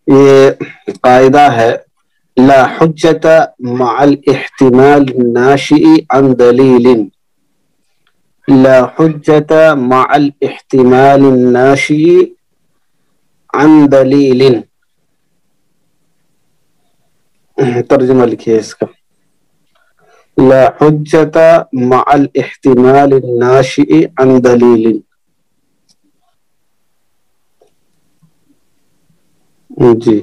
یہ قاعدہ ہے لا حجت مع الاحتمال الناشئ عن دلیل، لا حجت مع الاحتمال الناشئ عن دلیل. ترجمہ لکھیے اس کا، لا حجت مع الاحتمال الناشئ عن دلیل. جی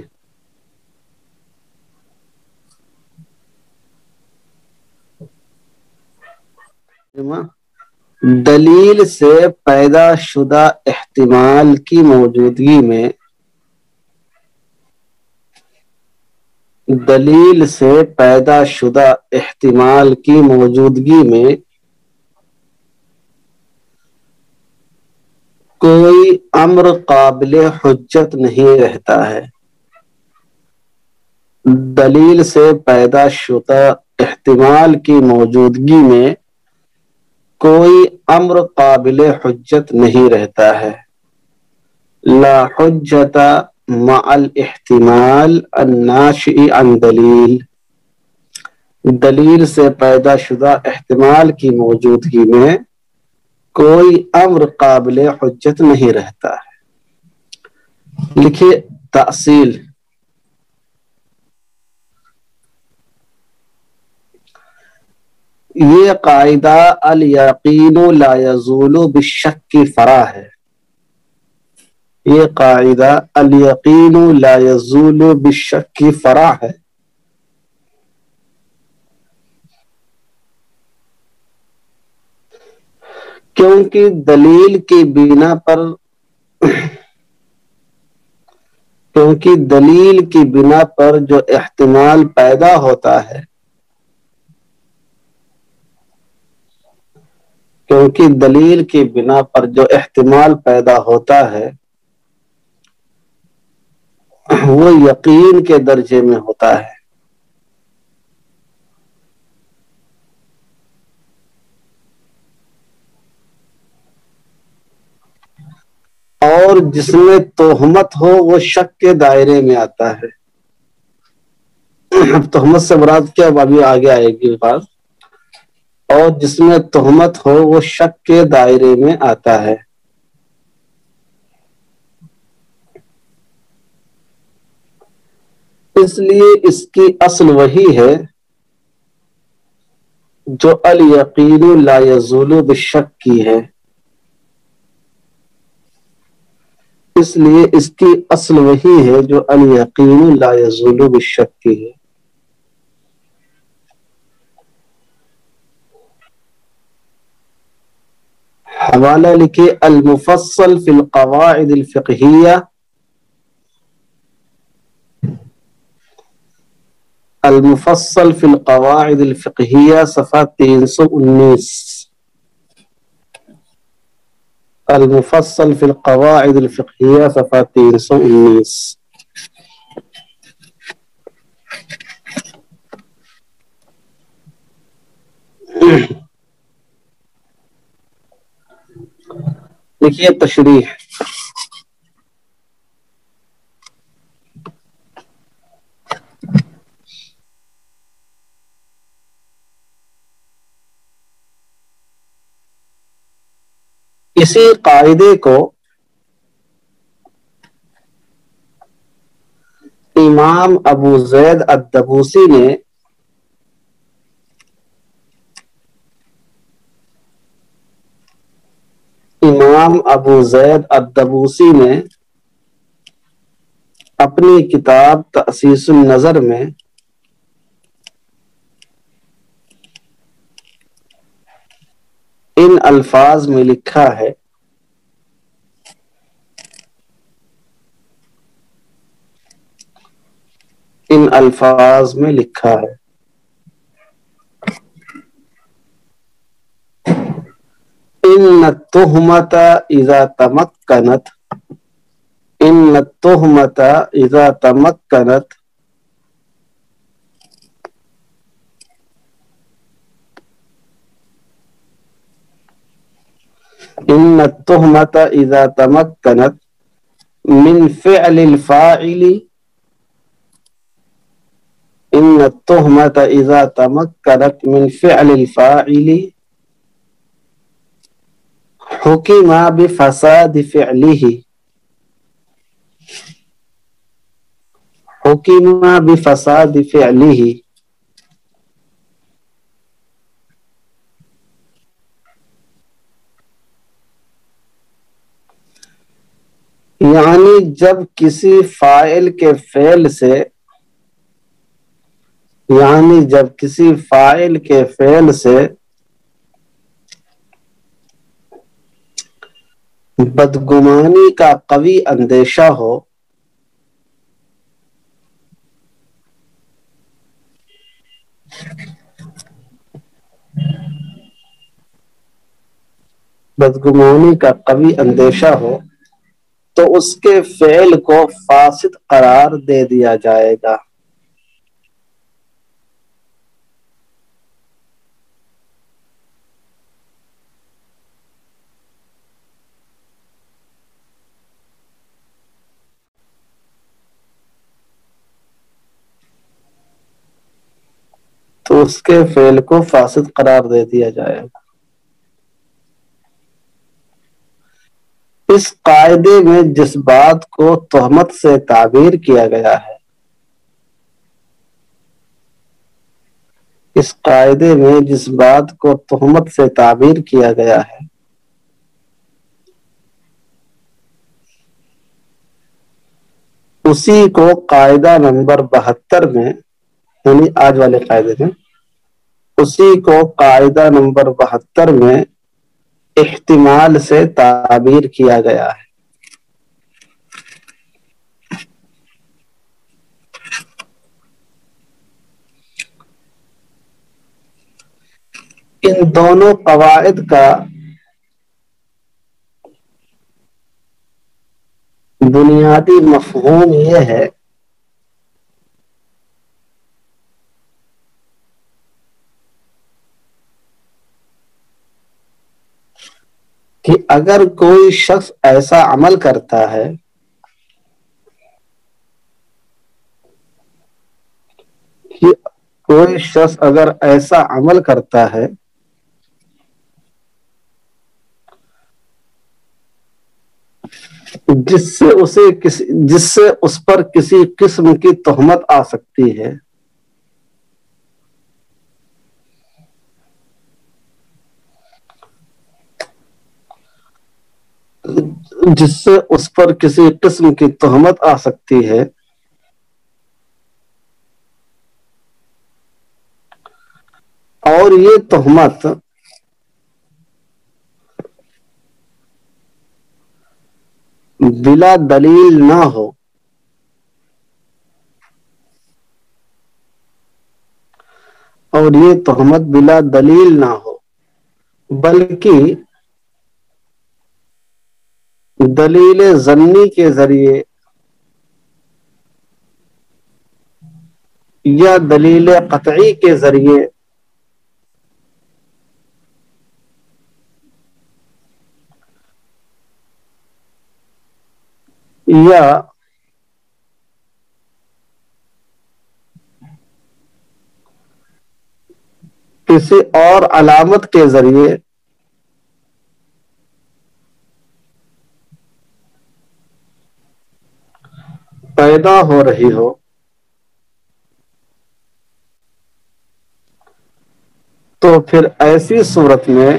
دلیل سے پیدا شدہ احتمال کی موجودگی میں، دلیل سے پیدا شدہ احتمال کی موجودگی میں کوئی امر قابل حجت نہیں رہتا ہے. دلیل سے پیدا شدہ احتمال کی موجودگی میں کوئی امر قابل حجت نہیں رہتا ہے. لا حجت مع الاحتمال الناشئ عن دلیل، دلیل سے پیدا شدہ احتمال کی موجودگی میں کوئی امر قابل حجت نہیں رہتا ہے. لکھیے تأصیل، یہ قاعدہ الیقین لا یزول بالشک کی فرع ہے. یہ قاعدہ الیقین لا یزول بالشک کی فرع ہے. کیونکہ دلیل کی بنا پر کیونکہ دلیل کی بنا پر جو احتمال پیدا ہوتا ہے، کیونکہ دلیل کی بنا پر جو احتمال پیدا ہوتا ہے وہ یقین کے درجے میں ہوتا ہے. اور جس میں تہمت ہو وہ شک کے دائرے میں آتا ہے. اب تہمت سے مراد کیا ابھی آگے آئے گی بات. اور جس میں تہمت ہو وہ شک کے دائرے میں آتا ہے. اس لیے اس کی اصل وہی ہے جو الیقین لا یزول بالشک کی ہے. اس لیے اس کی اصل وہی ہے جو الیقین لا یزول بالشک کی ہے. حوالہ لکھے المفصل فی القواعد الفقہیہ، المفصل فی القواعد الفقہیہ صفحہ 319. المفصل فی القواعد الفقہیہ صفحہ 319. دیکھیے تشریح، اسی قاعدے کو امام ابو زید الدبوسی نے اپنی کتاب تأسیس النظر میں ان الفاظ میں لکھا ہے، ان الفاظ میں لکھا ہے ان التہمۃ اذا تمکنت، ان التہمۃ اذا تمکنت ان التہمۃ اذا تمکنت من فعل الفاعل التهمة إذا تمكنت من فعل الفاعل حكم بفساد فعله حكم بفساد فعله یعنی جب کسی فاعل کے فعل سے بدگمانی کا قوی اندیشہ ہو تو اس کے فعل کو فاسد قرار دے دیا جائے گا. اس قاعدے میں جس بات کو تہمت سے تعبیر کیا گیا ہے اسی کو قاعدہ نمبر 72 میں یعنی آج والے قاعدے میں احتمال سے تعبیر کیا گیا ہے. ان دونوں قواعد کا بنیادی مفہوم یہ ہے کہ اگر کوئی شخص ایسا عمل کرتا ہے جس سے اس پر کسی قسم کی تہمت آ سکتی ہے اور یہ تہمت بلا دلیل نہ ہو بلکہ دلیل ظنی کے ذریعے یا دلیل قطعی کے ذریعے یا کسی اور علامت کے ذریعے پیدا ہو رہی ہو تو پھر ایسی صورت میں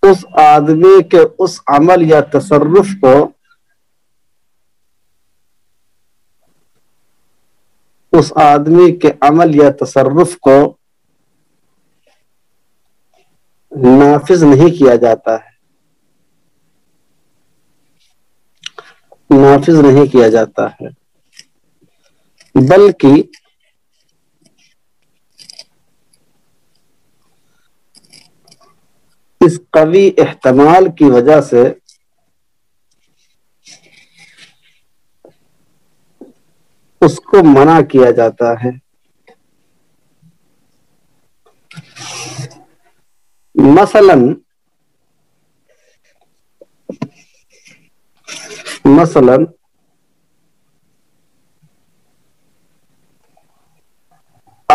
اس آدمی کے اس عمل یا تصرف کو نافذ نہیں کیا جاتا ہے بلکہ اس قوی احتمال کی وجہ سے اس کو منع کیا جاتا ہے. مثلاً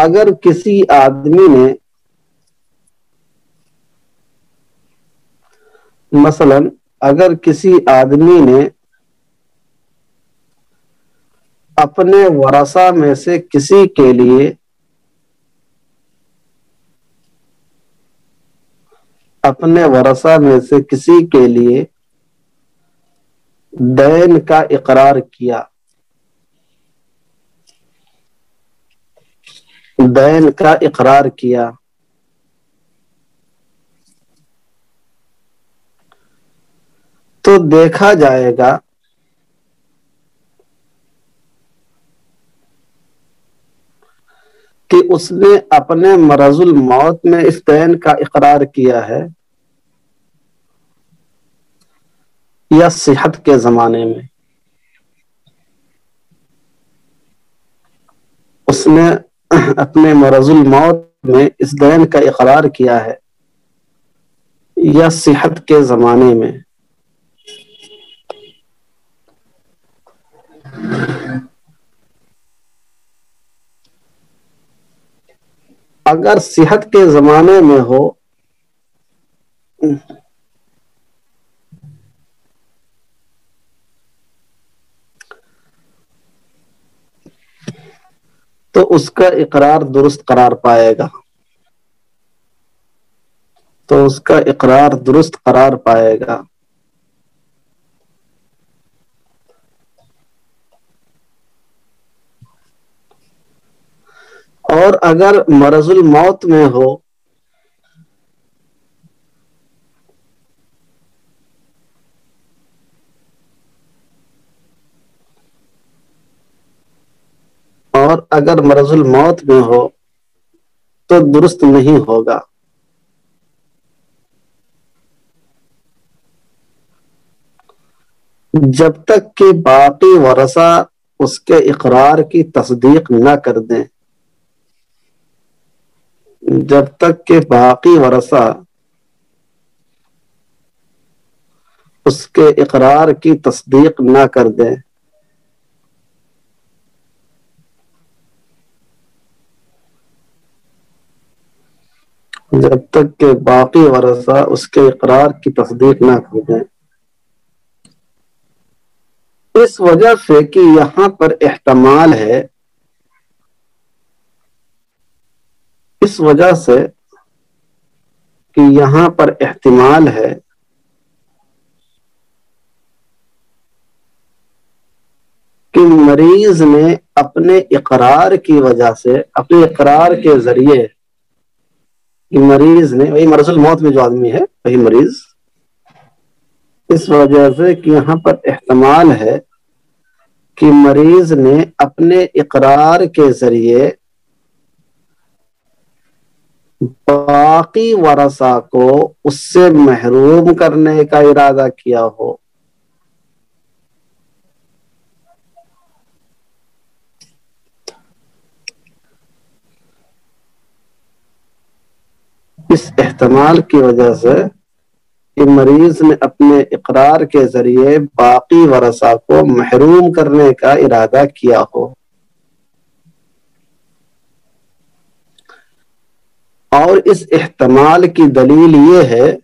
اگر کسی آدمی نے مثلا اگر کسی آدمی نے اپنے ورثہ میں سے کسی کے لیے دین کا اقرار کیا، تو دیکھا جائے گا کہ اس نے اپنے مرض الموت میں اس دین کا اقرار کیا ہے یا صحت کے زمانے میں۔ اس نے اپنے مرض الموت میں اس دین کا اقرار کیا ہے یا صحت کے زمانے میں۔ اگر صحت کے زمانے میں ہو تو اس کا اقرار درست قرار پائے گا۔ اور اگر مرض الموت میں ہو تو درست نہیں ہوگا۔ جب تک کہ باقی ورثہ اس کے اقرار کی تصدیق نہ کر دیں، اس کے اقرار کی تصدیق نہ کر دیں، اس وجہ سے کہ یہاں پر احتمال ہے، کہ مریض نے اپنے اقرار کی وجہ سے، اپنے اقرار کے ذریعے، کہ مریض نے، وہی مرض الموت میں جو آدمی ہے وہی مریض، اس وجہ سے کہ یہاں پر احتمال ہے کہ مریض نے اپنے اقرار کے ذریعے باقی ورثہ کو اس سے محروم کرنے کا ارادہ کیا ہو۔ اس احتمال کی وجہ سے کہ مریض نے اپنے اقرار کے ذریعے باقی ورثہ کو محروم کرنے کا ارادہ کیا ہو۔ اور اس احتمال کی دلیل یہ ہے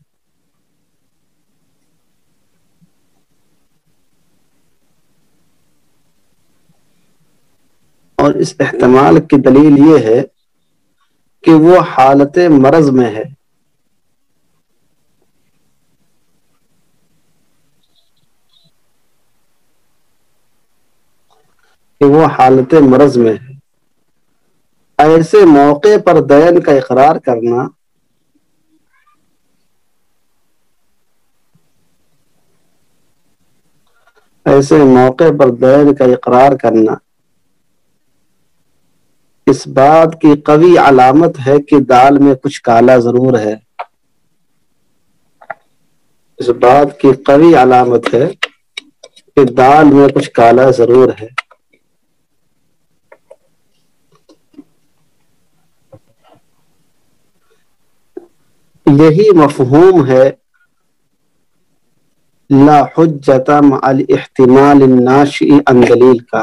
کہ وہ حالت مرض میں ہے، ایسے موقع پر دین کا اقرار کرنا اس بات کی قوی علامت ہے کہ دال میں کچھ کالا ضرور ہے۔ اس بات کی قوی علامت ہے کہ دال میں کچھ کالا ضرور ہے۔ یہی مفہوم ہے لا حجت مع الاحتمال الناشئ عن دلیل کا۔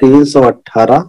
318,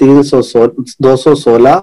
216,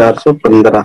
415।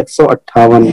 158,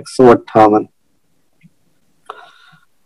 158।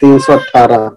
318,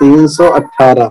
318।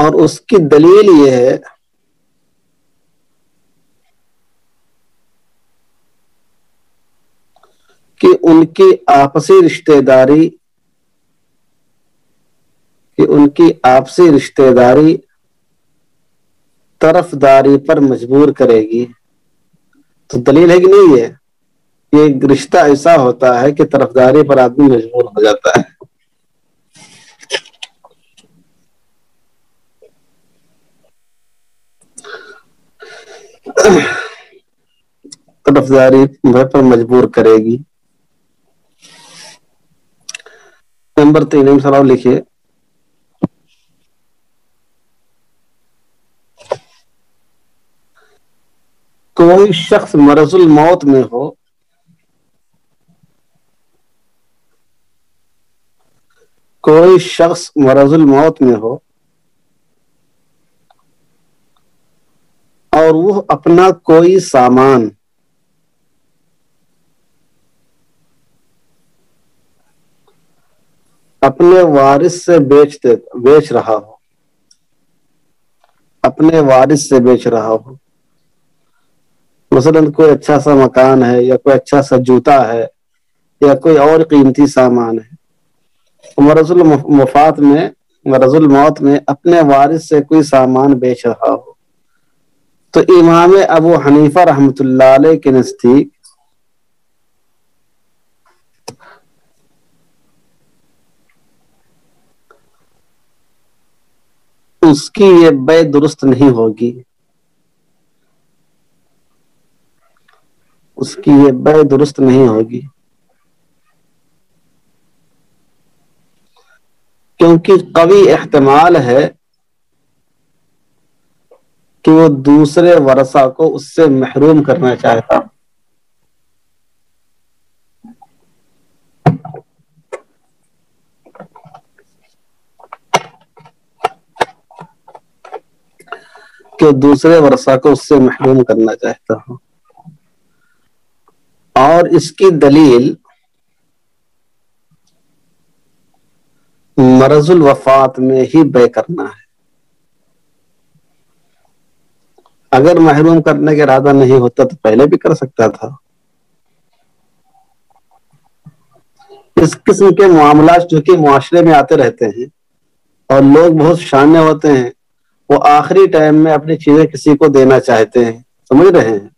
اور اس کی دلیل یہ ہے کہ ان کی آپسی رشتہ داری طرفداری پر مجبور کرے گی. تو دلیل ہے کہ نہیں ہے؟ یہ رشتہ ایسا ہوتا ہے کہ طرفداری پر آدمی مجبور ہو جاتا ہے. طرفداری پر مجبور کرے گی. نمبر 3 سوال لکھیے. کوئی شخص مرض الموت میں ہو اور وہ اپنا کوئی سامان اپنے وارث سے بیچ رہا ہو. مثلا کوئی اچھا سا مکان ہے یا کوئی اچھا سا جوتا ہے یا کوئی اور قیمتی سامان ہے. مرض الموت میں اپنے وارث سے کوئی سامان بیچ رہا ہو تو امام ابو حنیفہ رحمۃ اللہ علیہ کے نزدیک اس کی یہ بیع درست نہیں ہوگی. کیونکہ قوی احتمال ہے کہ وہ دوسرے ورثہ کو اس سے محروم کرنا چاہتا. ہوں. اور اس کی دلیل مرض الوفات میں ہی بیع کرنا ہے. اگر محروم کرنے کا ارادہ نہیں ہوتا تو پہلے بھی کر سکتا تھا. اس قسم کے معاملات جو کہ معاشرے میں آتے رہتے ہیں اور لوگ بہت شانے ہوتے ہیں، وہ آخری ٹائم میں اپنی چیزیں کسی کو دینا چاہتے ہیں. سمجھ رہے ہیں؟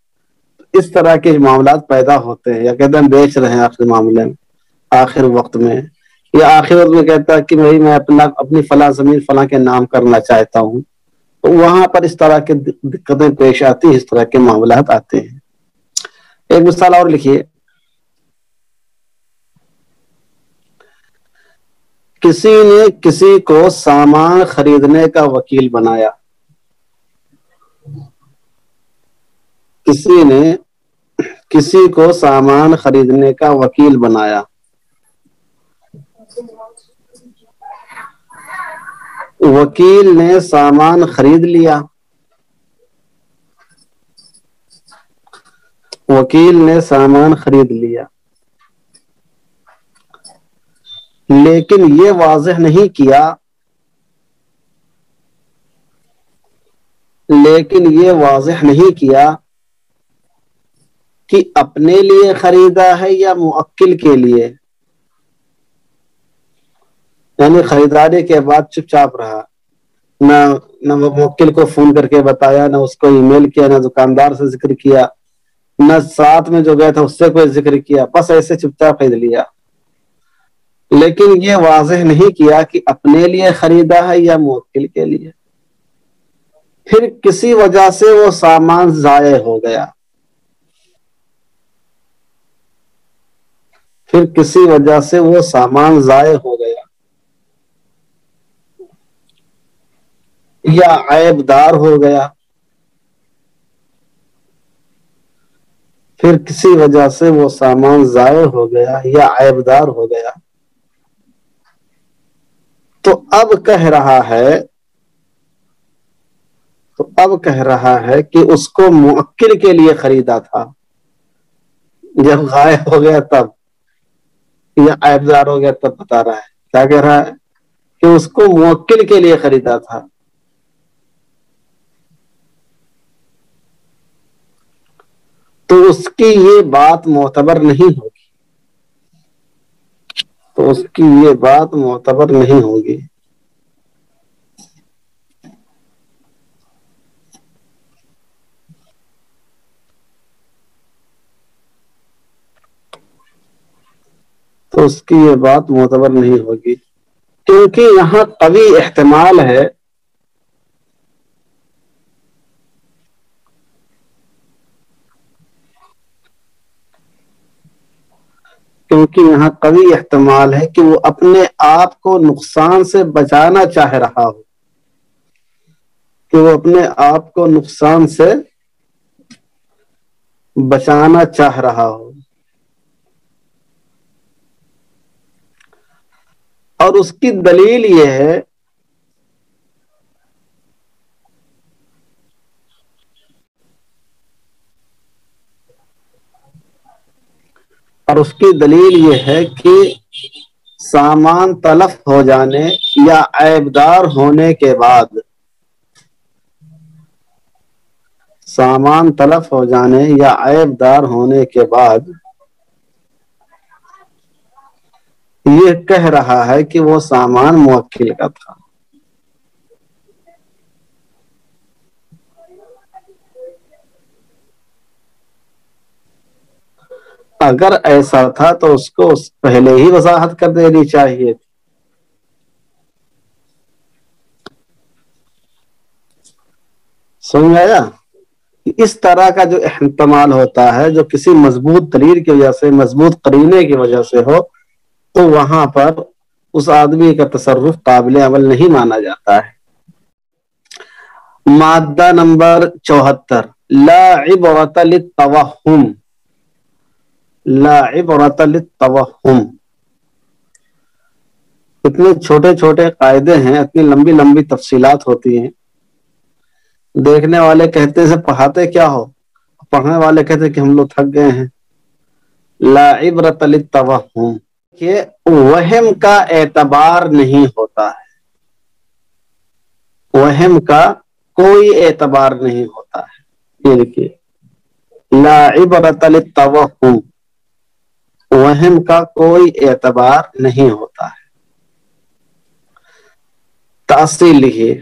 اس طرح کے معاملات پیدا ہوتے ہیں. یا کہتے ہیں بیچ رہے ہیں آخری معاملے میں، آخر وقت میں، یا آخر وقت میں کہتا ہے کہ میں اپنی فلاں زمین فلاں کے نام کرنا چاہتا ہوں. تو وہاں پر اس طرح کی دقتیں پیش آتی ہیں، اس طرح کے معاملات آتے ہیں. ایک مثال اور لکھیے. کسی نے کسی کو سامان خریدنے کا وکیل بنایا. کسی نے کسی کو سامان خریدنے کا وکیل بنایا. وکیل نے سامان خرید لیا. لیکن یہ واضح نہیں کیا کہ اپنے لیے خریدا ہے یا موکل کے لیے. یعنی خریداری کے بعد چپ چاپ رہا، نہ موکل کو فون کر کے بتایا، نہ اس کو ای میل کیا، نہ دکاندار سے ذکر کیا، نہ ساتھ میں جو گیا تھا اس سے کوئی ذکر کیا، بس ایسے چپ چاپ خرید لیا. لیکن یہ واضح نہیں کیا کہ اپنے لیے خریدا ہے یا موکل کے لیے. پھر کسی وجہ سے وہ سامان ضائع ہو گیا. یا عیب دار ہو گیا. پھر کسی وجہ سے وہ سامان ضائع ہو گیا یا عیب دار ہو گیا. تو اب کہہ رہا ہے کہ اس کو موکل کے لیے خریدا تھا. جب غائب ہو گیا تب، یا عیب دار ہو گیا تب بتا رہا ہے. کیا کہہ رہا ہے؟ کہ اس کو موکل کے لیے خریدا تھا. اس کی یہ بات معتبر نہیں ہوگی، تو اس کی یہ بات معتبر نہیں ہوگی۔ تو اس کی یہ بات معتبر نہیں ہوگی، کیونکہ یہاں قوی احتمال ہے کیونکہ یہاں قوی احتمال ہے کہ وہ اپنے آپ کو نقصان سے بچانا چاہ رہا ہو، کہ وہ اپنے آپ کو نقصان سے بچانا چاہ رہا ہو، اور اس کی دلیل یہ ہے کہ سامان تلف ہو جانے یا عیبدار ہونے کے بعد، سامان تلف ہو جانے یا عیبدار ہونے کے بعد یہ کہہ رہا ہے کہ وہ سامان موکل کا تھا۔ اگر ایسا تھا تو اس کو پہلے ہی وضاحت کر دینی چاہیے تھی۔ سمجھ آیا؟ اس طرح کا جو احتمال ہوتا ہے، جو کسی مضبوط دلیل کی وجہ سے، مضبوط قرینے کی وجہ سے ہو، تو وہاں پر اس آدمی کا تصرف قابل عمل نہیں مانا جاتا ہے۔ مادہ نمبر 74، لا عبرۃ للتوہم، لا عبرۃ للتوہم۔ اتنے چھوٹے چھوٹے قاعدے ہیں، اتنی لمبی لمبی تفصیلات ہوتی ہیں، دیکھنے والے کہتے ہیں پڑھاتے کیا ہو، پڑھنے والے کہتے ہیں کہ ہم لوگ تھک گئے ہیں۔ لا عبرۃ للتوہم کہ وہم کا اعتبار نہیں ہوتا ہے، وہم کا کوئی اعتبار نہیں ہوتا ہے۔ یہ دیکھیے، لا عبرۃ للتوہم، وہم کا کوئی اعتبار نہیں ہوتا ہے۔ تاصیل لکھیے،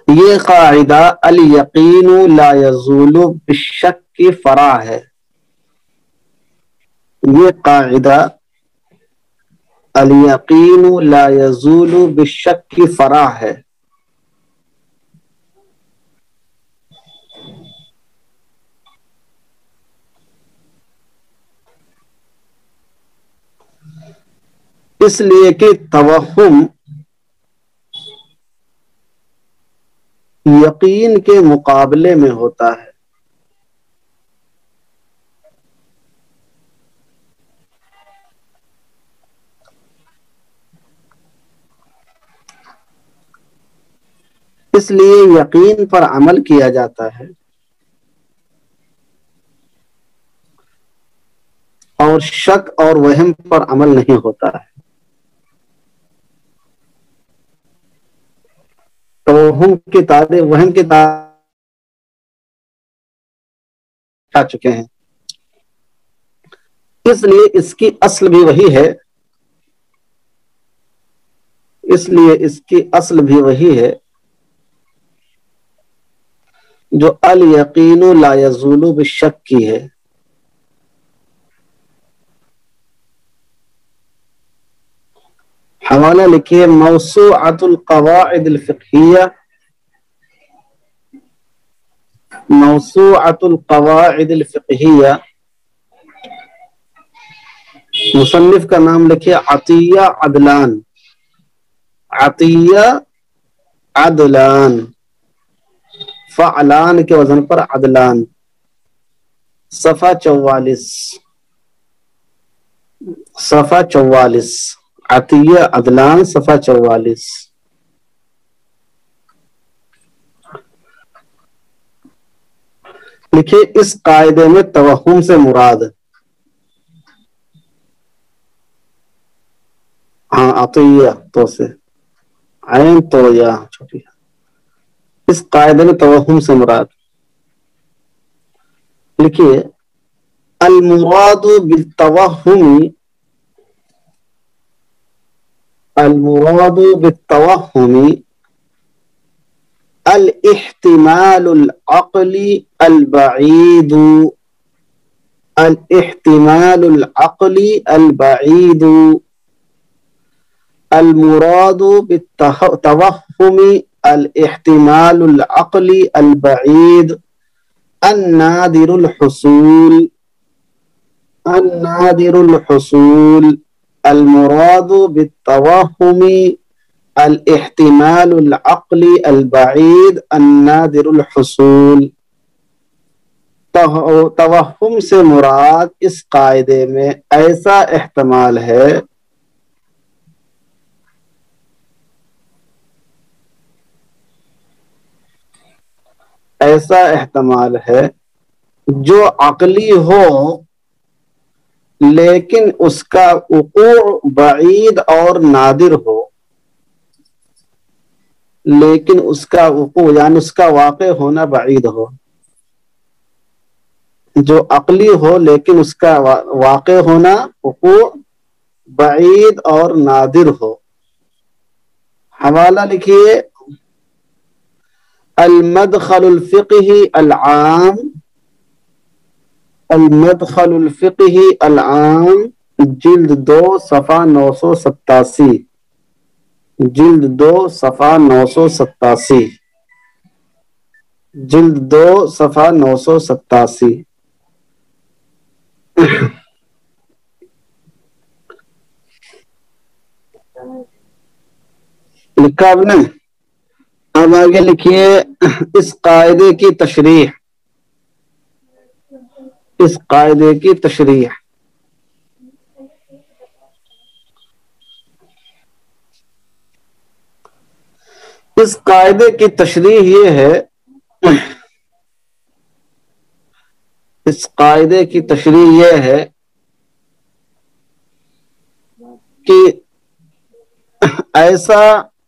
یہ قاعدہ الیقین لا یزول بالشک کی فرع ہے۔ یہ قاعدہ الیقین لا یزول بالشک کی فرع ہے۔ اس لیے کہ توہم یقین کے مقابلے میں ہوتا ہے۔ اس لیے یقین پر عمل کیا جاتا ہے اور شک اور وہم پر عمل نہیں ہوتا ہے۔ توہم کی تعریف، وہم کی تعریف آ چکے ہیں، اس لیے اس کی اصل بھی وہی ہے، اس لیے اس کی اصل بھی وہی ہے جو الیقین لا یزول بالشک کی ہے۔ حوالہ لکھیے، موسوعۃ القواعد الفقہیہ، موسوعۃ القواعد الفقہیہ، مصنف کا نام لکھیے عطیہ عدلان، عطیہ عدلان، فعلان کے وزن پر عدلان، صفحہ 44، صفحہ 44، عطیہ عدلان، صفحہ 44۔ لکھیے، اس قاعدے میں توہم سے مراد، ہاں عطیہ تو سے عین تو یا چھوٹی، اس قاعدے میں توہم سے مراد لکھیے المراد بالتوہم، المراد بالتوہم الاحتمال العقلی البعید، الاحتمال العقلی البعید، المراد بالتوہم الاحتمال العقلی البعید النادر الحصول، النادر الحصول، المراد بالتوہم الاحتمال العقلی البعید النادر الحصول۔ توہم سے مراد اس قاعدے میں ایسا احتمال ہے ایسا احتمال ہے جو عقلی ہو لیکن اس کا وقوع بعید اور نادر ہو، لیکن اس کا وقوع یعنی اس کا واقع ہونا بعید ہو، جو عقلی ہو لیکن اس کا واقع ہونا وقوع بعید اور نادر ہو۔ حوالہ لکھیے المدخل الفقہی العام، المدخل الفقہی العام، جلد 2 صفحہ 987، جلد 2 صفحہ 987، جلد 2 صفحہ 987۔ لکھا آپ نے؟ اب آگے لکھیے اس قاعدے کی تشریح، اس قاعدے کی تشریح۔ اس قاعدے کی تشریح یہ ہے، اس قاعدے کی تشریح یہ ہے کہ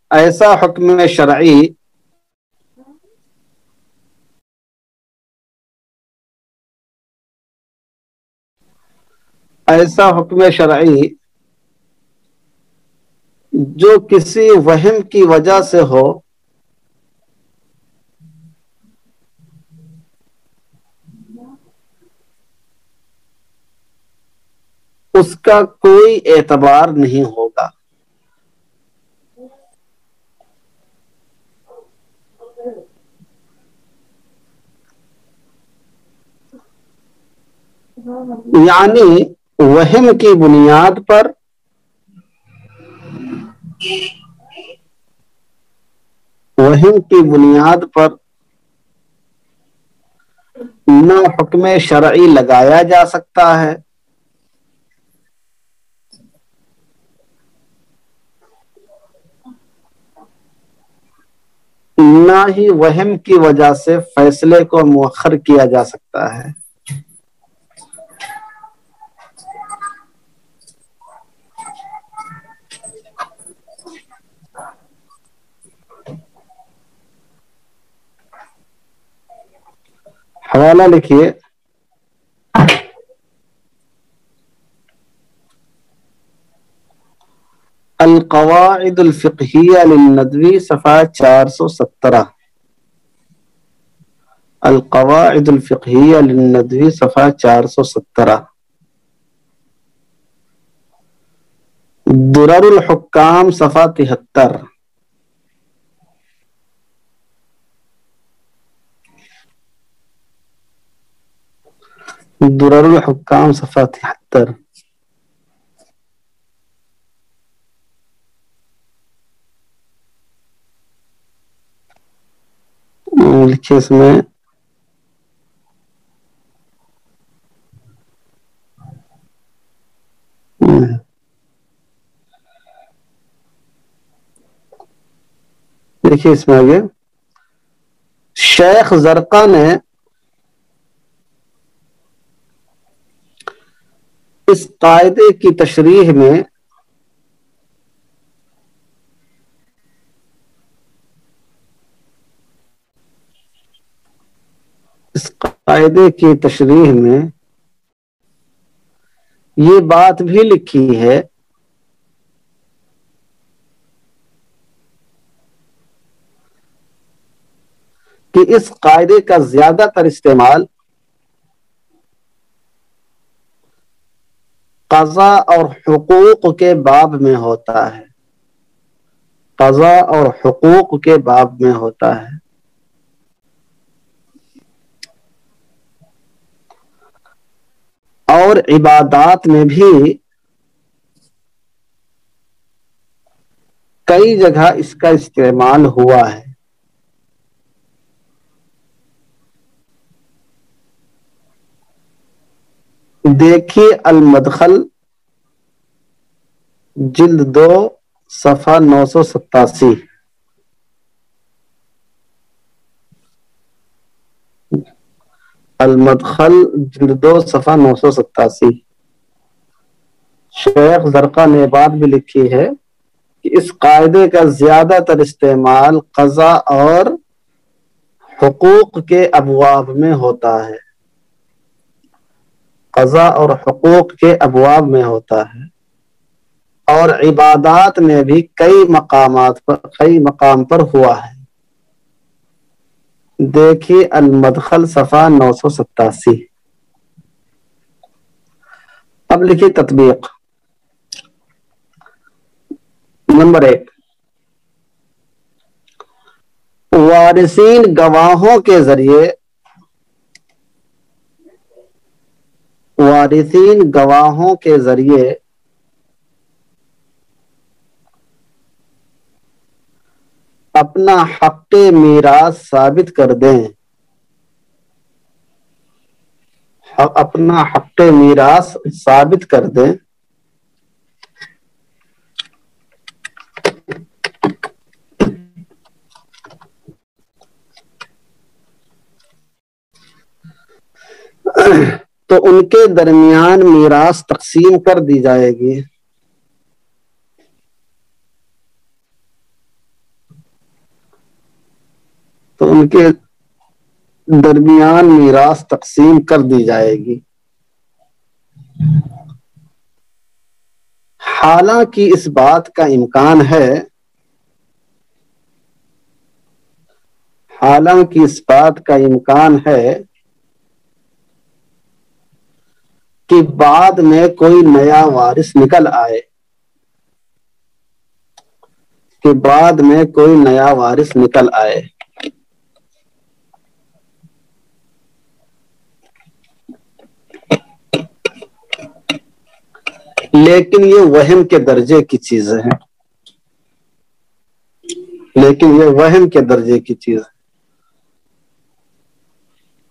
ایسا حکم شرعی ایسا حکم شرعی جو کسی وہم کی وجہ سے ہو، اس کا کوئی اعتبار نہیں ہوگا۔ یعنی وہم کی بنیاد پر وہم کی بنیاد پر نہ حکم شرعی لگایا جا سکتا ہے، نہ ہی وہم کی وجہ سے فیصلے کو مؤخر کیا جا سکتا ہے۔ حوالہ لکھیے القواعد الفقہیہ للندوی صفحہ 417، القواعد الفقہیہ للندوی صفحہ 417، درر الحکام صفحہ 73، درر الحکام صفحہ 73۔ لکھیے اس میں دیکھیے اس میں آگے شیخ زرقا نے اس قاعدے کی تشریح میں اس قاعدے کی تشریح میں یہ بات بھی لکھی ہے کہ اس قاعدے کا زیادہ تر استعمال قضا اور حقوق کے باب میں ہوتا ہے، قضا اور حقوق کے باب میں ہوتا ہے، اور عبادات میں بھی کئی جگہ اس کا استعمال ہوا ہے۔ دیکھیے المدخل جلد 2 صفحہ 987۔ المدخل جلد 2 صفحہ 987۔ شیخ زرقا نے بات بھی لکھی ہے کہ اس قاعدے کا زیادہ تر استعمال قضا اور حقوق کے ابواب میں ہوتا ہے، قضا اور حقوق کے ابواب میں ہوتا ہے، اور عبادات میں بھی کئی مقام پر ہوا ہے۔ دیکھیے المدخل صفحہ 987۔ اب لکھیے تطبیق۔ نمبر 1، وارثین گواہوں کے ذریعے اپنا حق میراث ثابت کر دیں، اپنا حق میراث ثابت کر دیں، تو ان کے درمیان میراث تقسیم کر دی جائے گی۔ تو ان کے درمیان میراث تقسیم کر دی جائے گی، حالانکہ اس بات کا امکان ہے، کہ بعد میں کوئی نیا وارث نکل آئے، لیکن یہ وہم کے درجے کی چیزیں ہیں،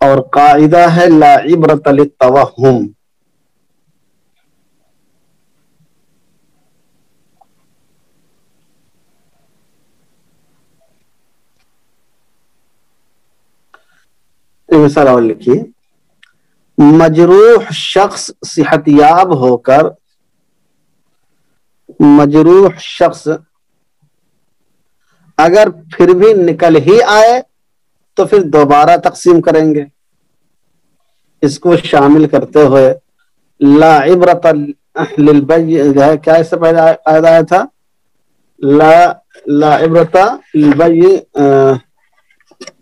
اور قاعدہ ہے لا عبرۃ للتوہم۔ مثال اور لکھیے، مجروح شخص اگر پھر بھی نکل ہی آئے تو پھر دوبارہ تقسیم کریں گے۔ اس کو شامل کرتے ہوئے لا عبرۃ للبین، کیا اس سے پہلے قاعدہ آیا تھا؟ لا عبرۃ للبین،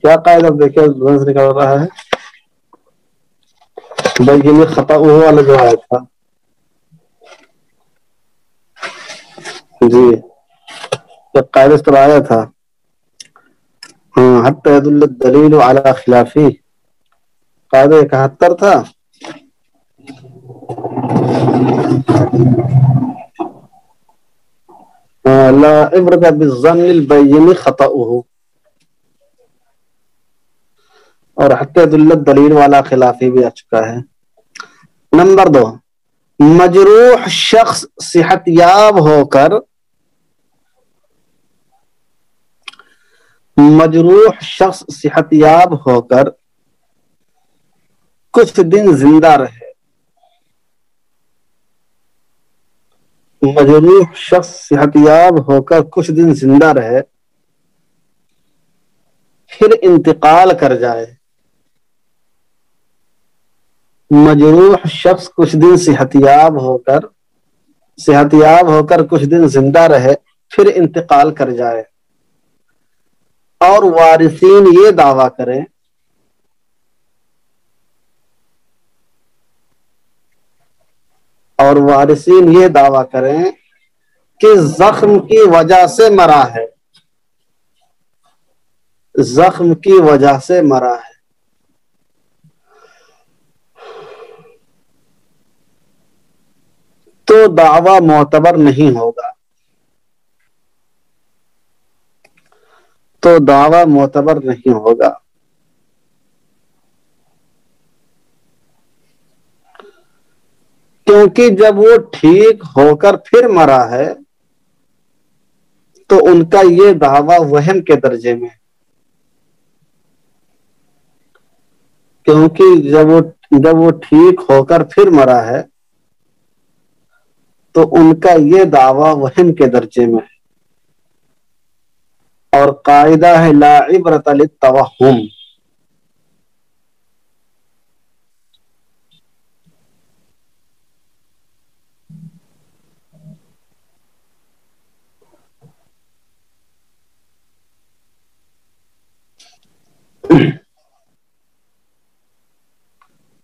کیا قاعدہ دیکھیں نکل رہا ہے؟ بین خطا والا جو آیا تھا، جی قاعدہ اس طرح آیا تھا، حتی يدل الدلیل علی خلافی، قاعدہ 71 تھا۔ لا عبرۃ بالظن البین خطأه، اور حتی يدل الدلیل والا خلافی بھی آ چکا ہے۔ نمبر 2، مجروح شخص صحت یاب ہو کر کچھ دن زندہ رہے، مجروح شخص صحت یاب ہو کر کچھ دن زندہ رہے، پھر انتقال کر جائے، مجروح شخص کچھ دن صحتیاب ہو کر کچھ دن زندہ رہے پھر انتقال کر جائے اور وارثین یہ دعویٰ کریں کہ زخم کی وجہ سے مرا ہے، زخم کی وجہ سے مرا ہے، تو دعویٰ معتبر نہیں ہوگا، تو دعویٰ معتبر نہیں ہوگا، کیونکہ جب وہ ٹھیک ہو کر پھر مرا ہے تو ان کا یہ دعویٰ وہم کے درجے میں، کیونکہ جب وہ ٹھیک ہو کر پھر مرا ہے تو ان کا یہ دعویٰ وہم کے درجے میں ہے، اور قاعدہ ہے لا عبرۃ للتوہم،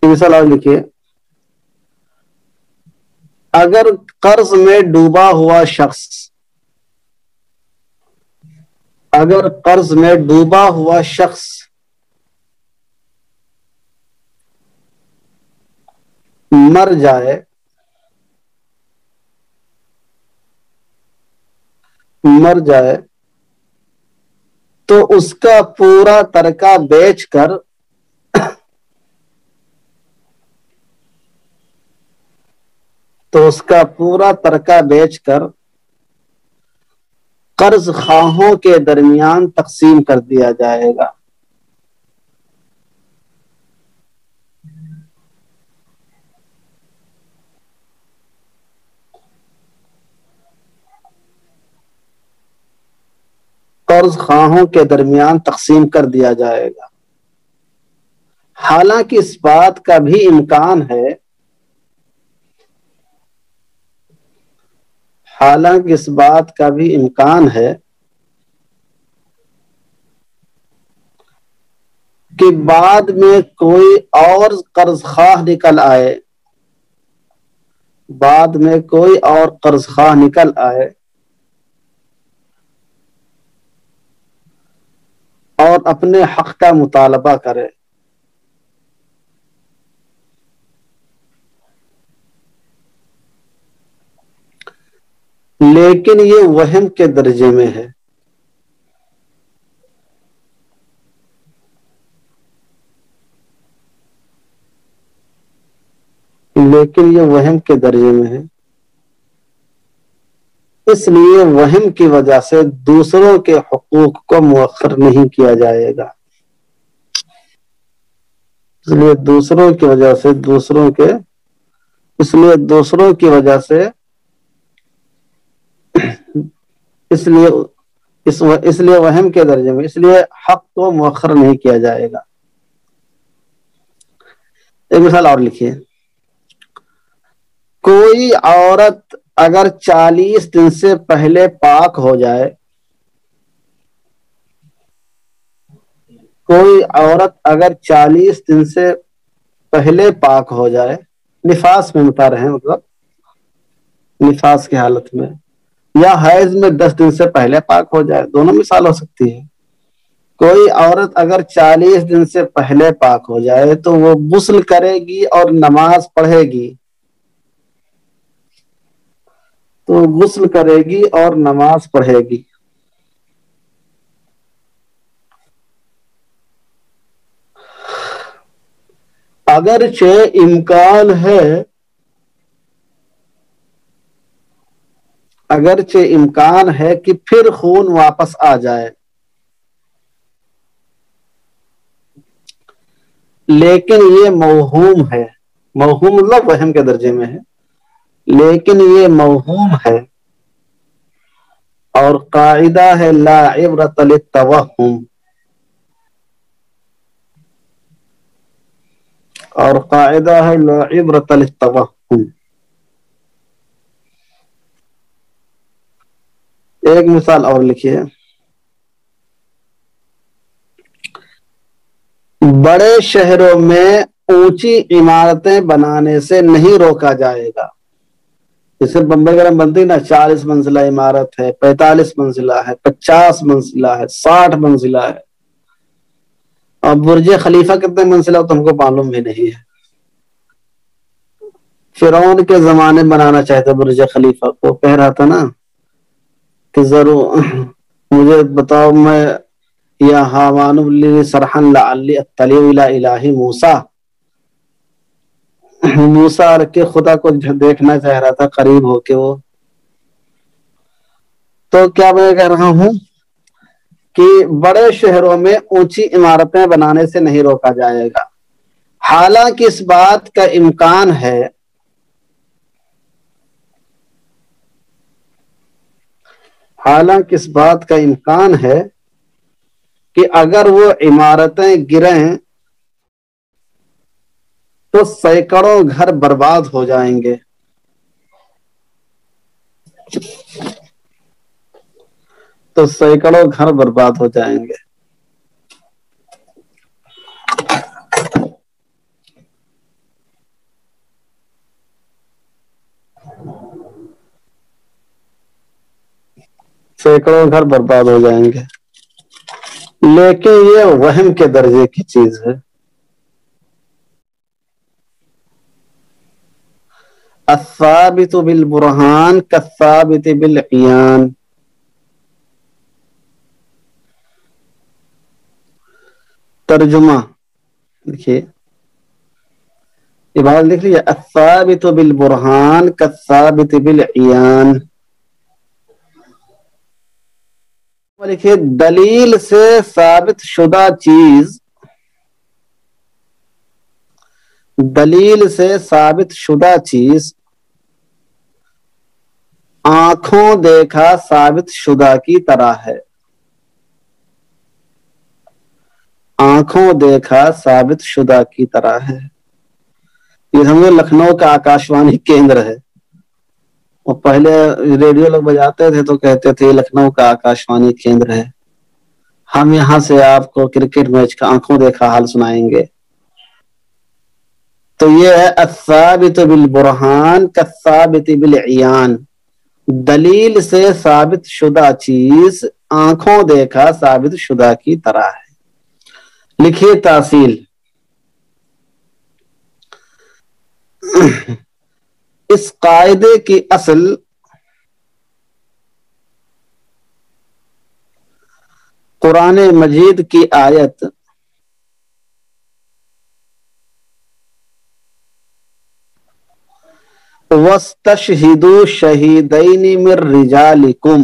مثال اور لکھیے، اگر قرض میں ڈوبا ہوا شخص مر جائے تو اس کا پورا ترکہ بیچ کر قرض خواہوں کے درمیان تقسیم کر دیا جائے گا، قرض خواہوں کے درمیان تقسیم کر دیا جائے گا، حالانکہ اس بات کا بھی امکان ہے کہ بعد میں کوئی اور قرض خواہ نکل آئے اور اپنے حق کا مطالبہ کرے، لیکن یہ وہم کے درجے میں ہے، اس لیے وہم کی وجہ سے دوسروں کے حقوق کو مؤخر نہیں کیا جائے گا، اس لیے دوسروں کی وہم کے درجے میں، اس لیے حق کو مؤخر نہیں کیا جائے گا۔ ایک مثال اور لکھیے، کوئی عورت اگر 40 دن سے پہلے پاک ہو جائے، نفاس میں بتا رہے ہیں، مطلب نفاس کی حالت میں، یا حیض میں 10 دن سے پہلے پاک ہو جائے، دونوں مثال ہو سکتی ہے۔ کوئی عورت اگر 40 دن سے پہلے پاک ہو جائے تو وہ غسل کرے گی اور نماز پڑھے گی، اگرچہ امکان ہے کہ پھر خون واپس آ جائے، لیکن یہ موہوم ہے، موہوم مطلب وہم کے درجے میں ہے، لیکن یہ موہوم ہے، اور قاعدہ ہے لا عبرۃ للتوہم، اور قاعدہ ہے لا عبرۃ للتوہم. ایک مثال اور لکھیے. بڑے شہروں میں اونچی عمارتیں بنانے سے نہیں روکا جائے گا. جیسے بمبئی وغیرہ بنتی نا 40 منزلہ عمارت ہے، 45 منزلہ ہے، 50 منزلہ ہے، 60 منزلہ ہے. اور برج خلیفہ کتنے منزلہ تو ہم کو معلوم بھی نہیں ہے. فرعون کے زمانے بنانا چاہتے برج خلیفہ کو، کہہ رہا تھا نا کہ ضرور مجھے بتاؤ میں یا حامان ابلی سرحن لعلی اطلع الی الہ موسیٰ. موسیٰ کے خدا کو دیکھنا چاہ رہا تھا قریب ہو کے وہ. تو کیا میں کہہ رہا ہوں کہ بڑے شہروں میں اونچی عمارتیں بنانے سے نہیں روکا جائے گا، حالانکہ اس بات کا امکان ہے کہ اگر وہ عمارتیں گریں تو سینکڑوں گھر برباد ہو جائیں گے. سینکڑوں گھر برباد ہو جائیں گے. لیکن یہ وہم کے درجے کی چیز ہے. الثابت بالبرہان کالثابت بالعیان. ترجمہ دیکھیے، عبارت لکھ لیجیے الثابت بالبرہان کالثابت بالعیان. لکھیے دلیل سے ثابت شدہ چیز، دلیل سے ثابت شدہ چیز آنکھوں دیکھا ثابت شدہ کی طرح ہے. آنکھوں دیکھا ثابت شدہ کی طرح ہے. یہ سمجھو لکھنؤ کا آکاشوانی کیندر ہے. وہ پہلے ریڈیو لوگ بجاتے تھے تو کہتے تھے لکھنؤ کا آکاشوانی کیندر ہے، ہم یہاں سے آپ کو کرکٹ میچ کا آنکھوں دیکھا حال سنائیں گے. تو یہ ہے الثابت بالبرہان کالثابت بالعیان. دلیل سے ثابت شدہ چیز آنکھوں دیکھا ثابت شدہ کی طرح ہے. لکھیے تاصیل. اس قاعدے کی اصل قرآن مجید کی آیت وَاسْتَشْهِدُوا شَهِيدَيْنِ مِن رِجَالِكُمْ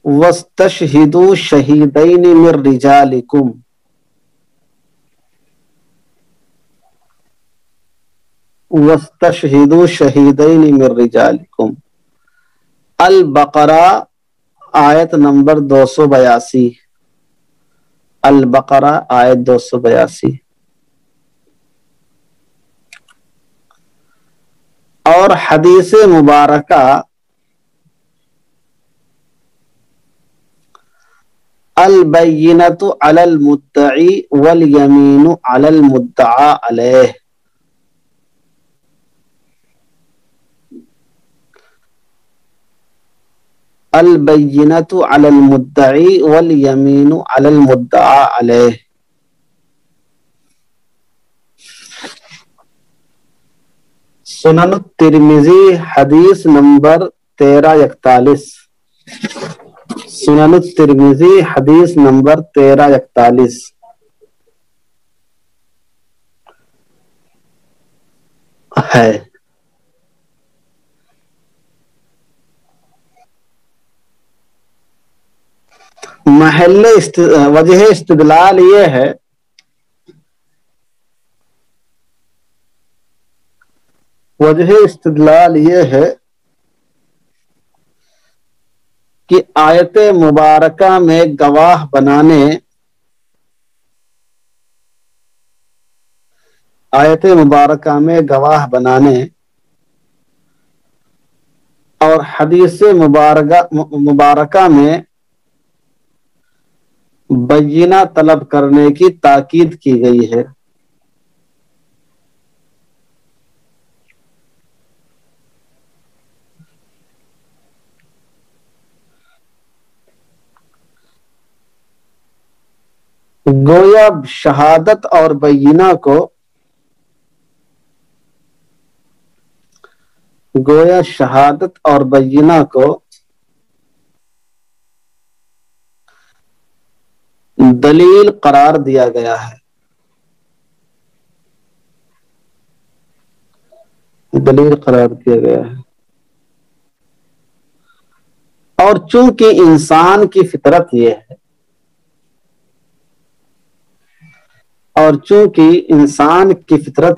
وَاسْتَشْهِدُوا شَهِيدَيْنِ مِن رِجَالِكُمْ وَاسْتَشْهِدُوا شَهِيدَيْنِ مِن رِجَالِكُمْ. البقرہ آیت نمبر 282. البقرہ آیت 282. اور حدیث مبارکہ البینۃ علی المدعی والیمین علی المدعی علیہ. البینۃ علی المدعی والیمین علی المدعی علیہ. سنن الترمذی حدیث نمبر 1341. سنن الترمذی حدیث نمبر 1341 ہے. محل وجہ استدلال یہ ہے کہ آیت مبارکہ میں گواہ بنانے آیت مبارکہ میں گواہ بنانے اور حدیث مبارکہ میں بینہ طلب کرنے کی تاکید کی گئی ہے۔ گویا شہادت اور بینہ کو دلیل قرار دیا گیا ہے، دلیل قرار دیا گیا ہے۔ اور چونکہ انسان کی فطرت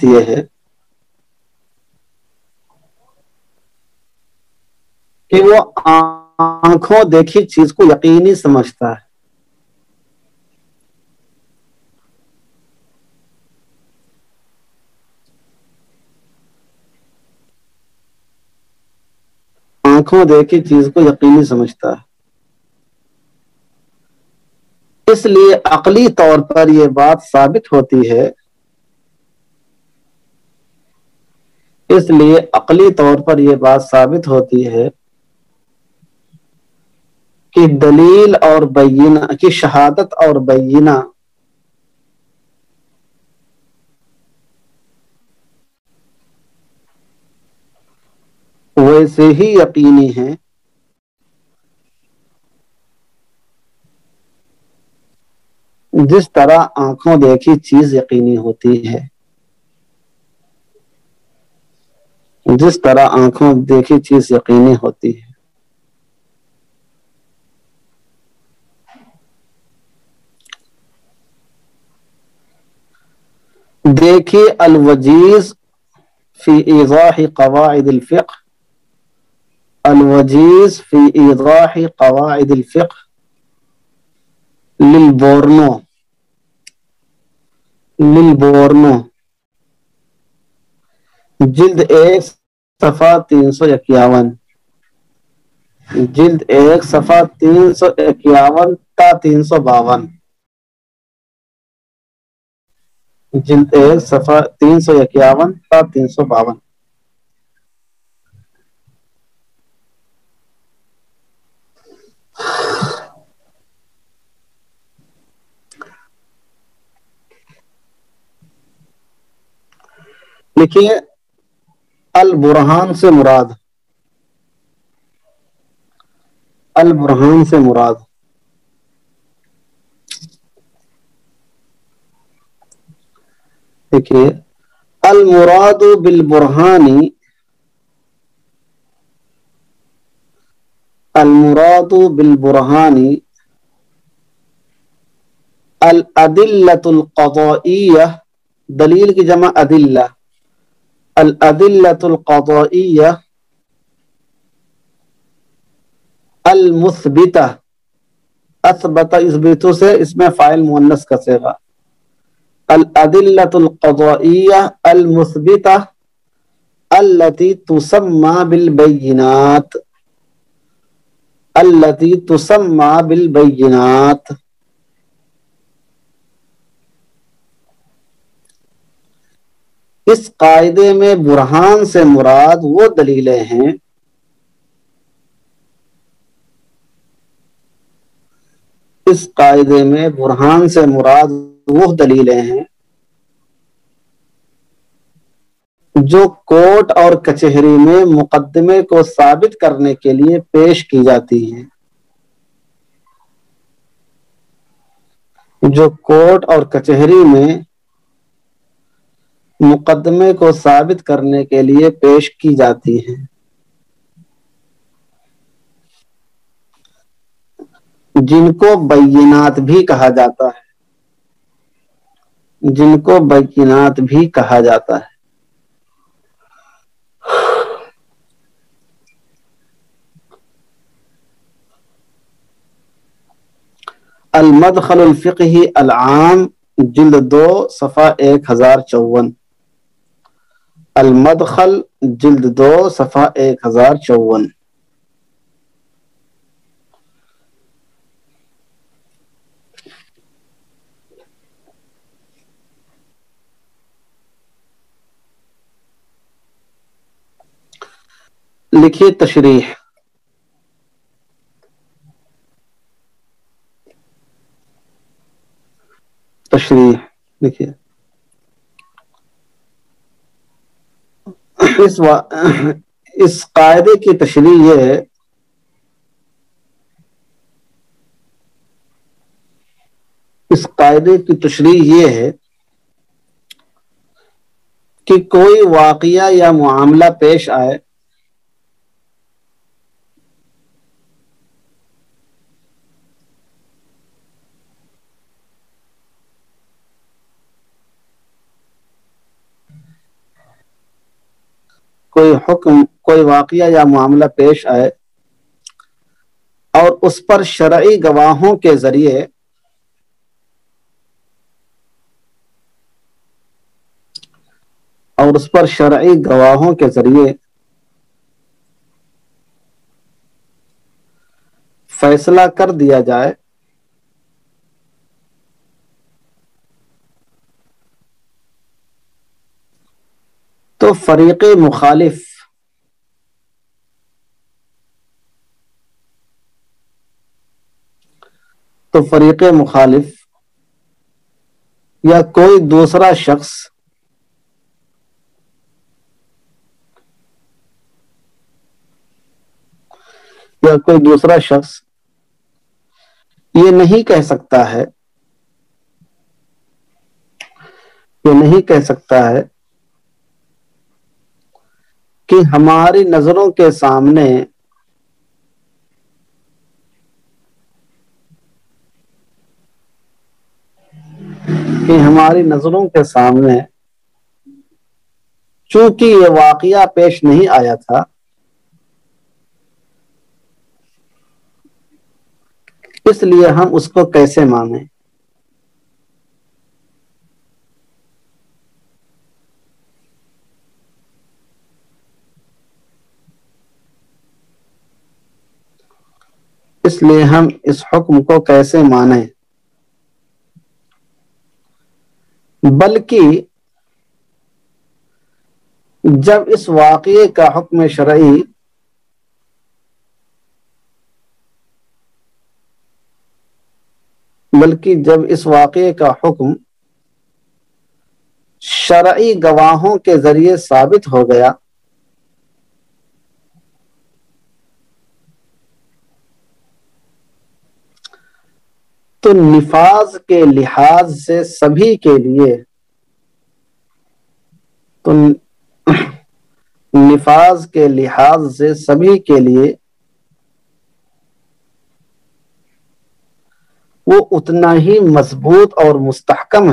یہ ہے، کہ وہ آنکھوں دیکھی چیز کو یقینی سمجھتا ہے۔ آنکھوں دیکھی چیز کو یقینی سمجھتا ہے۔ اس لیے عقلی طور پر یہ بات ثابت ہوتی ہے کہ دلیل اور بینہ کی شہادت اور بینہ ویسے ہی یقینی ہیں جس طرح آنکھوں دیکھی چیز یقینی ہوتی ہے، دیکھیے الوجیز فی ایضاح قواعد الفقہ، للبورنو جلد 1 صفحہ 351، جلد 1 صفحہ 351 تا 352، جلد 1 صفحہ 351 تا 352۔ لکھیے البرہان سے مراد دیکھیے المراد بالبرہان الادلۃ القضائیہ، دلیل کی جمع ادلہ، الادلۃ القضائیہ المثبتہ، اثبت اثبتو سے اس میں فاعل مؤنث کا صیغہ، الادلۃ القضائیہ المثبتہ التي تسمى بالبینات، اس قاعدے میں برہان سے مراد وہ دلیلیں ہیں جو کورٹ اور کچہری میں مقدمے کو ثابت کرنے کے لیے پیش کی جاتی ہیں، جو کورٹ اور کچہری میں مقدمے کو ثابت کرنے کے لیے پیش کی جاتی ہیں، جن کو بینات بھی کہا جاتا ہے، المدخل الفقہی العام جلد 2 صفحہ 1054، المدخل جلد 2 صفحہ 1054۔ لکھیے تشریح۔ تشریح لکھیے۔ اس قاعدے کی تشریح یہ ہے کہ کوئی واقعہ یا معاملہ پیش آئے کوئی واقعہ یا معاملہ پیش آئے اور اس پر شرعی گواہوں کے ذریعے فیصلہ کر دیا جائے تو فریق مخالف یا کوئی دوسرا شخص یہ نہیں کہہ سکتا ہے کہ ہماری نظروں کے سامنے چونکہ یہ واقعہ پیش نہیں آیا تھا اس لیے ہم اس کو کیسے مانیں؟ اس لیے ہم اس حکم کو کیسے مانیں؟ بلکہ جب اس واقعے کا حکم شرعی شرعی گواہوں کے ذریعے ثابت ہو گیا تو نفاذ کے لحاظ سے سبھی کے لیے وہ اتنا ہی مضبوط اور مستحکم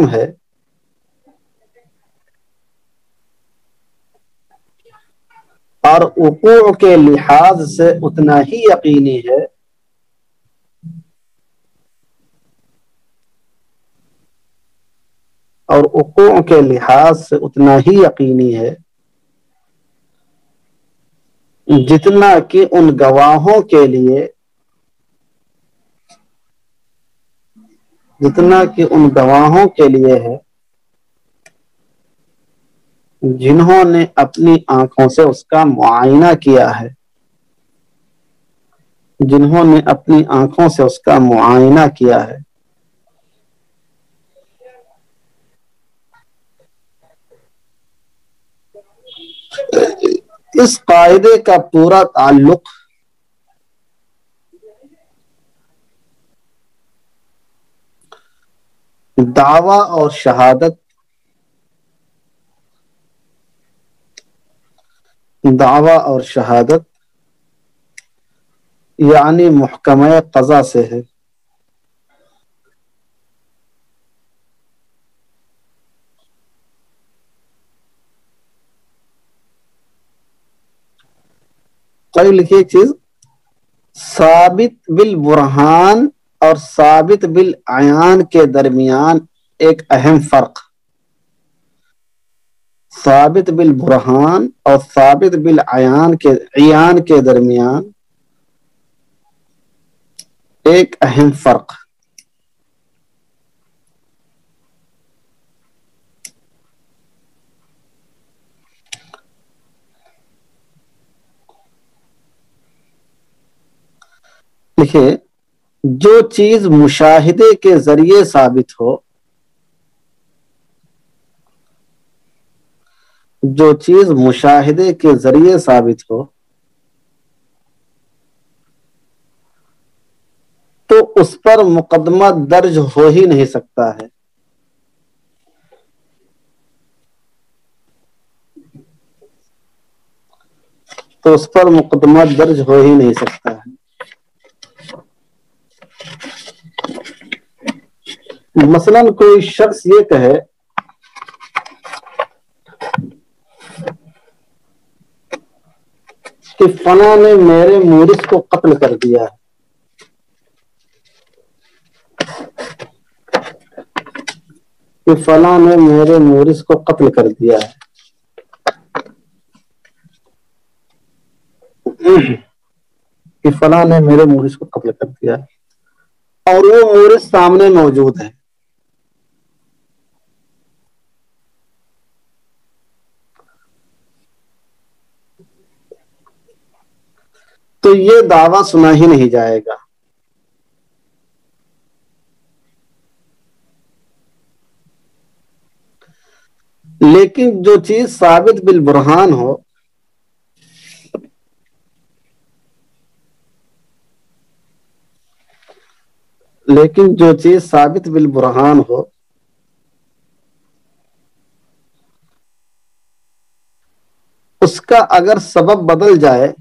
ہے اور وقوع کے لحاظ سے اتنا ہی یقینی ہے جتنا کہ ان گواہوں کے لیے ہے جنہوں نے اپنی آنکھوں سے اس کا معائنہ کیا ہے اس قاعدے کا پورا تعلق دعویٰ اور شہادت یعنی محکمہ قضا سے ہے۔ لکھیے ایک چیز، ثابت بالبرہان اور ثابت بالعیان کے درمیان ایک اہم فرق، ثابت بالبرہان اور ثابت عیان کے درمیان ایک اہم فرق۔ دیکھیے، جو چیز مشاہدے کے ذریعے ثابت ہو، جو چیز مشاہدے کے ذریعے ثابت ہو تو اس پر مقدمہ درج ہو ہی نہیں سکتا ہے، تو اس پر مقدمہ درج ہو ہی نہیں سکتا ہے۔ مثلا کوئی شخص یہ کہے کہ فلاں نے میرے مورث کو قتل کر دیا ہے، کہ فلاں نے میرے مورث کو قتل کر دیا ہے، کہ فلاں نے میرے مورث کو قتل کر دیا ہے، اور وہ مورث سامنے موجود ہے، تو یہ دعویٰ سنا ہی نہیں جائے گا۔ لیکن جو چیز ثابت بالبرہان ہو، لیکن جو چیز ثابت بالبرہان ہو اس کا اگر سبب بدل جائے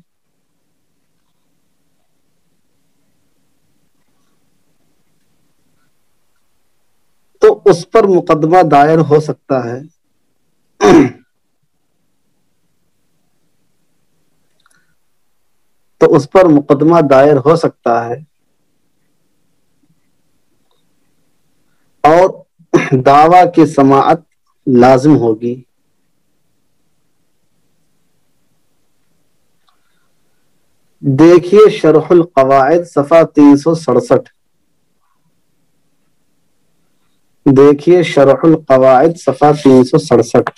تو اس پر مقدمہ دائر ہو سکتا ہے، تو اس پر مقدمہ دائر ہو سکتا ہے اور دعویٰ کی سماعت لازم ہوگی۔ دیکھیے شرح القواعد صفحہ 367، دیکھیے شرح القواعد صفحہ 367۔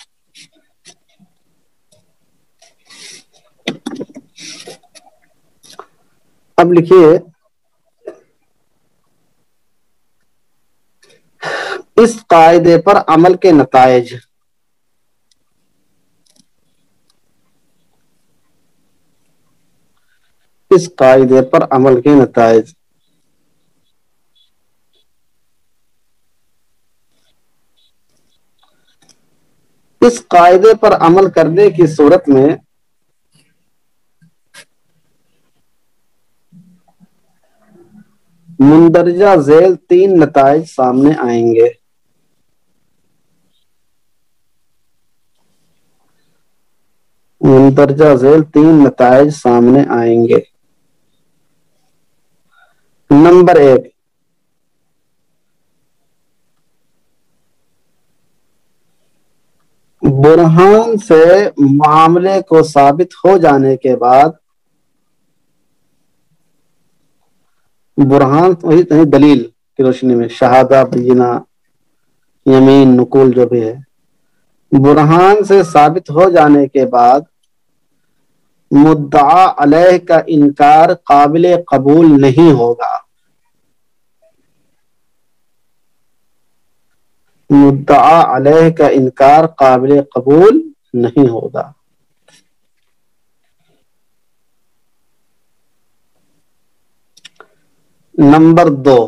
اب لکھیے، اس قاعدے پر عمل کے نتائج، اس قاعدے پر عمل کے نتائج۔ اس قاعدے پر عمل کرنے کی صورت میں مندرجہ ذیل 3 نتائج سامنے آئیں گے۔ مندرجہ ذیل 3 نتائج سامنے آئیں گے۔ نمبر 1، برہان سے معاملے کو ثابت ہو جانے کے بعد، برہان وہی دلیل کی روشنی میں، شہادہ، بینہ، یمین، نقول جو بھی ہے، برہان سے ثابت ہو جانے کے بعد مدعا علیہ کا انکار قابل قبول نہیں ہوگا، مدعا علیہ کا انکار قابل قبول نہیں ہوگا۔ نمبر 2،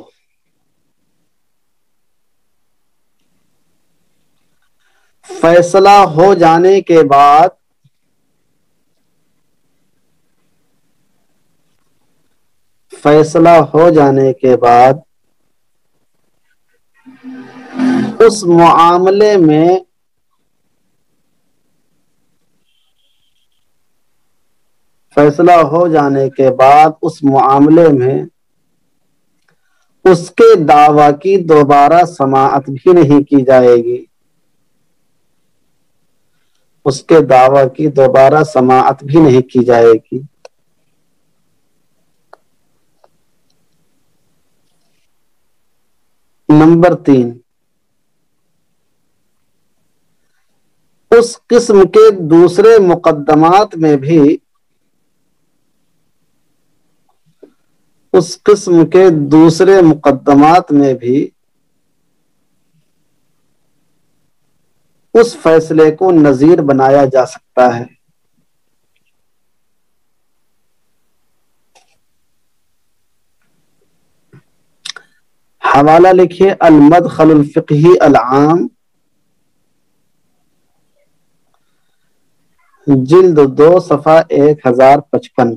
فیصلہ ہو جانے کے بعد فیصلہ ہو جانے کے بعد اس معاملے میں فیصلہ ہو جانے کے بعد اس معاملے میں اس کے دعویٰ کی دوبارہ سماعت بھی نہیں کی جائے گی، اس کے دعویٰ کی دوبارہ سماعت بھی نہیں کی جائے گی۔ نمبر 3، اس قسم کے دوسرے مقدمات میں بھی اس فیصلے کو نظیر بنایا جا سکتا ہے۔ حوالہ لکھیے المدخل الفقہی العام، جلد 2 صفحہ 1055۔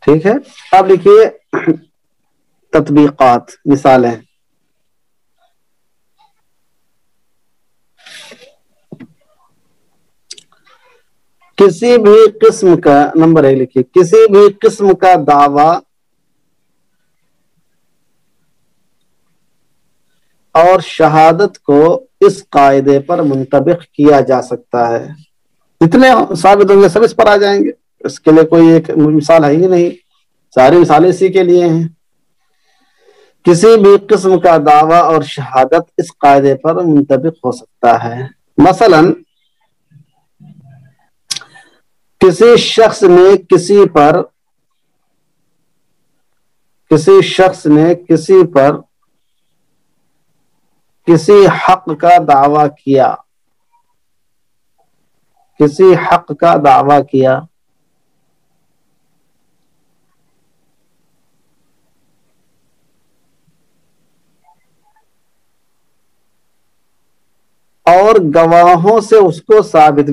ٹھیک ہے، اب لکھیے تطبیقات، مثالیں۔ کسی بھی قسم کا، نمبر 1 لکھیے، کسی بھی قسم کا دعویٰ اور شہادت کو اس قاعدے پر منطبق کیا جا سکتا ہے۔ جتنے ثابت ہوں گے سب اس پر آ جائیں گے، اس کے لیے کوئی ایک مثال ہے ہی نہیں، ساری مثالیں اسی کے لیے ہیں۔ کسی بھی قسم کا دعویٰ اور شہادت اس قاعدے پر منطبق ہو سکتا ہے۔ مثلا کسی شخص نے کسی پر کسی حق کا دعویٰ کیا، اور گواہوں سے اس کو ثابت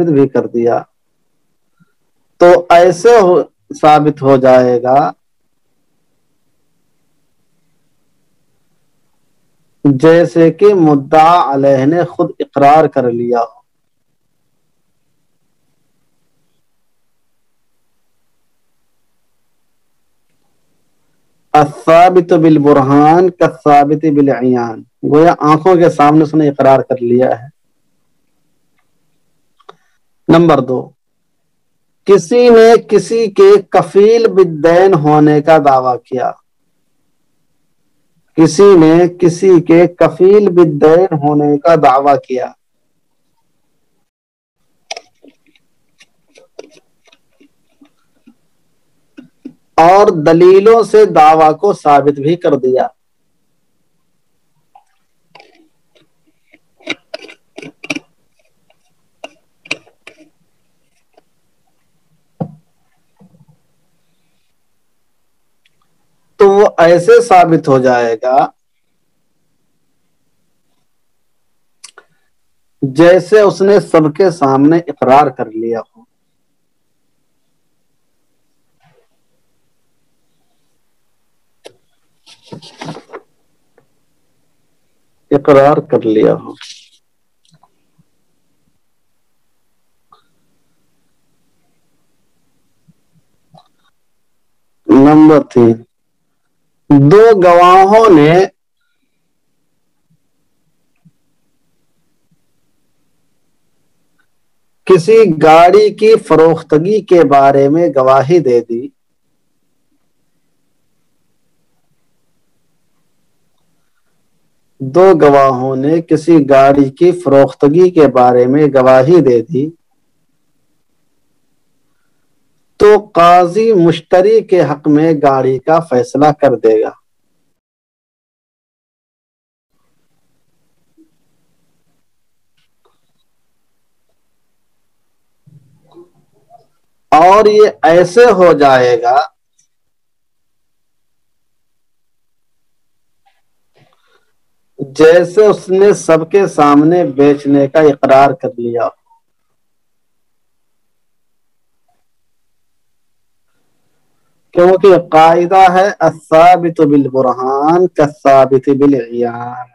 بھی کر دیا، تو ایسے ثابت ہو جائے گا جیسے کہ مدعا علیہ نے خود اقرار کر لیا ہو۔ الثابت بالبرہان کالثابت بالعیان، گویا آنکھوں کے سامنے اس نے اقرار کر لیا ہے۔ نمبر 2، کسی نے کسی کے کفیل بالدین ہونے کا دعویٰ کیا، کسی نے کسی کے کفیل بالدین ہونے کا دعویٰ کیا، اور دلیلوں سے دعویٰ کو ثابت بھی کر دیا۔ تو وہ ایسے ثابت ہو جائے گا جیسے اس نے سب کے سامنے اقرار کر لیا ہو۔ نمبر 3، دو گواہوں نے کسی گاڑی کی فروختگی کے بارے میں گواہی دے دی، دو گواہوں نے کسی گاڑی کی فروختگی کے بارے میں گواہی دے دی تو قاضی مشتری کے حق میں گاڑی کا فیصلہ کر دے گا۔ اور یہ ایسے ہو جائے گا جیسے اس نے سب کے سامنے بیچنے کا اقرار کر لیا، کیونکہ قاعدہ ہے الثابت بالبرہان کالثابت بالعیان،